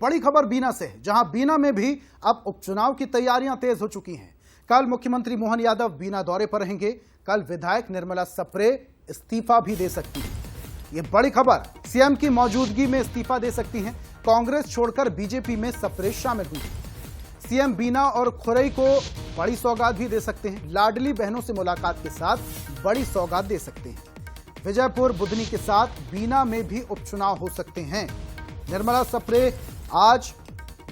बड़ी खबर बीना से है, जहां बीना में भी अब उपचुनाव की तैयारियां तेज हो चुकी हैं। कल मुख्यमंत्री मोहन यादव बीना दौरे पर रहेंगे। कल विधायक निर्मला सप्रे इस्तीफा भी दे सकती हैं। ये बड़ी खबर, सीएम की मौजूदगी में इस्तीफा दे सकती हैं। कांग्रेस छोड़कर बीजेपी में सप्रे शामिल हुई। सीएम बीना और खुरई को बड़ी सौगात भी दे सकते हैं। लाडली बहनों से मुलाकात के साथ बड़ी सौगात दे सकते हैं। विजयपुर बुधनी के साथ बीना में भी उपचुनाव हो सकते हैं। निर्मला सप्रे आज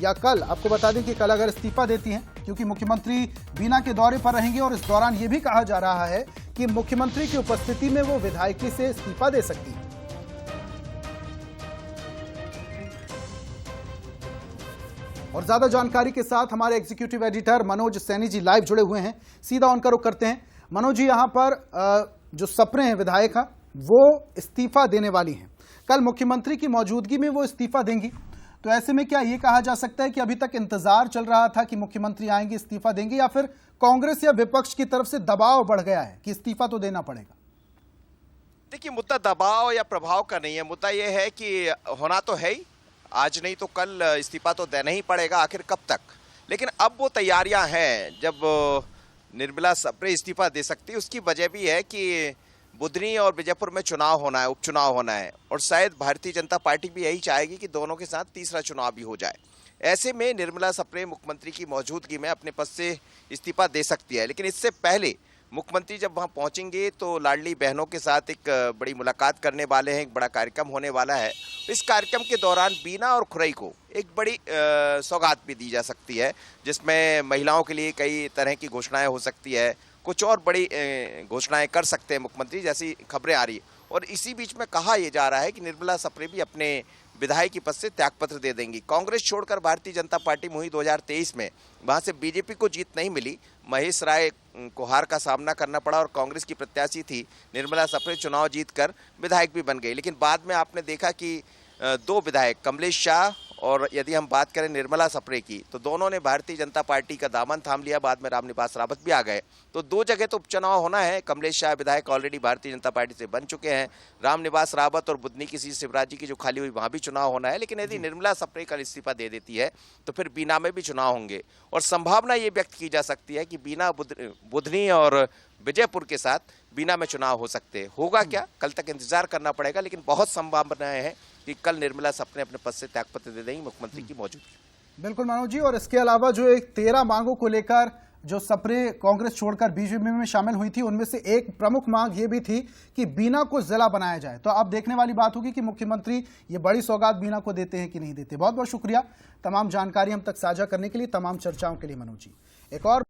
या कल, आपको बता दें कि कल अगर इस्तीफा देती हैं, क्योंकि मुख्यमंत्री बीना के दौरे पर रहेंगे और इस दौरान यह भी कहा जा रहा है कि मुख्यमंत्री की उपस्थिति में वो विधायकी से इस्तीफा दे सकती हैं। और ज्यादा जानकारी के साथ हमारे executive editor Manoj Saini ji live जुड़े हुए हैं। सीधा उनका रुख करते हैं। मनोज जी, यहां पर जो सप्रे हैं विधायक हैं, वो इस्तीफा देने वाली हैं। कल मुख्यमंत्री की मौजूदगी में वो इस्तीफा देंगी, तो ऐसे में क्या ये कहा जा सकता है कि अभी तक इंतजार चल रहा था कि मुख्यमंत्री आएंगे, इस्तीफा देंगे, या फिर कांग्रेस या विपक्ष की तरफ से दबाव बढ़ गया है कि इस्तीफा तो देना पड़ेगा? देखिए, मुद्दा दबाव या प्रभाव का नहीं है। मुद्दा यह है कि होना तो है ही, आज नहीं तो कल इस्तीफा तो देना ही पड़ेगा। आखिर कब तक? लेकिन अब वो तैयारियां हैं। जब निर्मला सप्रे इस्तीफा दे सकती है, उसकी वजह भी है कि बुधनी और विजयपुर में चुनाव होना है, उपचुनाव होना है, और शायद भारतीय जनता पार्टी भी यही चाहेगी कि दोनों के साथ तीसरा चुनाव भी हो जाए। ऐसे में निर्मला सप्रे मुख्यमंत्री की मौजूदगी में अपने पद से इस्तीफा दे सकती है। लेकिन इससे पहले मुख्यमंत्री जब वहां पहुंचेंगे तो लाडली बहनों के साथ एक बड़ी मुलाकात करने वाले हैं। एक बड़ा कार्यक्रम होने वाला है। इस कार्यक्रम के दौरान बीना और खुरई को एक बड़ी सौगात भी दी जा सकती है, जिसमें महिलाओं के लिए कई तरह की घोषणाएं हो सकती है। कुछ और बड़ी घोषणाएं कर सकते हैं मुख्यमंत्री, जैसी खबरें आ रही है। और इसी बीच में कहा यह जा रहा है कि निर्मला सप्रे भी अपने विधायकी पद से त्यागपत्र दे देंगी। कांग्रेस छोड़कर भारतीय जनता पार्टी में हुई 2023 में, वहां से बीजेपी को जीत नहीं मिली। महेश राय को हार का सामना करना पड़ा और कांग्रेस की प्रत्याशी थी निर्मला सप्रे, चुनाव जीतकर विधायक भी बन गई। लेकिन बाद में आपने देखा कि दो विधायक, कमलेश शाह और यदि हम बात करें निर्मला सप्रे की, तो दोनों ने भारतीय जनता पार्टी का दामन थाम लिया। बाद में रामनिवास रावत भी आ गए। तो दो जगह तो उपचुनाव होना है। कमलेश शाह विधायक ऑलरेडी भारतीय जनता पार्टी से बन चुके हैं। रामनिवास रावत और बुधनी की सीट शिवराज जी की जो खाली हुई, वहां भी चुनाव होना है। लेकिन यदि निर्मला सप्रे कल इस्तीफा दे देती है तो फिर बीना में भी चुनाव होंगे। और संभावना ये व्यक्त की जा सकती है कि बीना, बुधनी और विजयपुर के साथ बीना में चुनाव हो सकते हैं। होगा क्या, कल तक इंतजार करना पड़ेगा। लेकिन बहुत संभावनाएं हैं कि कल निर्मला सप्रे अपने पद से त्यागपत्र दे देंगी मुख्यमंत्री की मौजूदगी। बिल्कुल मनोज जी, और इसके अलावा जो एक 13 मांगों को लेकर जो सप्रे कांग्रेस छोड़कर बीजेपी में शामिल हुई थी, उनमें से एक प्रमुख मांग ये भी थी कि बीना को जिला बनाया जाए। तो अब देखने वाली बात होगी कि मुख्यमंत्री ये बड़ी सौगात बीना को देते हैं कि नहीं देते। बहुत बहुत शुक्रिया तमाम जानकारी हम तक साझा करने के लिए, तमाम चर्चाओं के लिए मनोज जी। एक और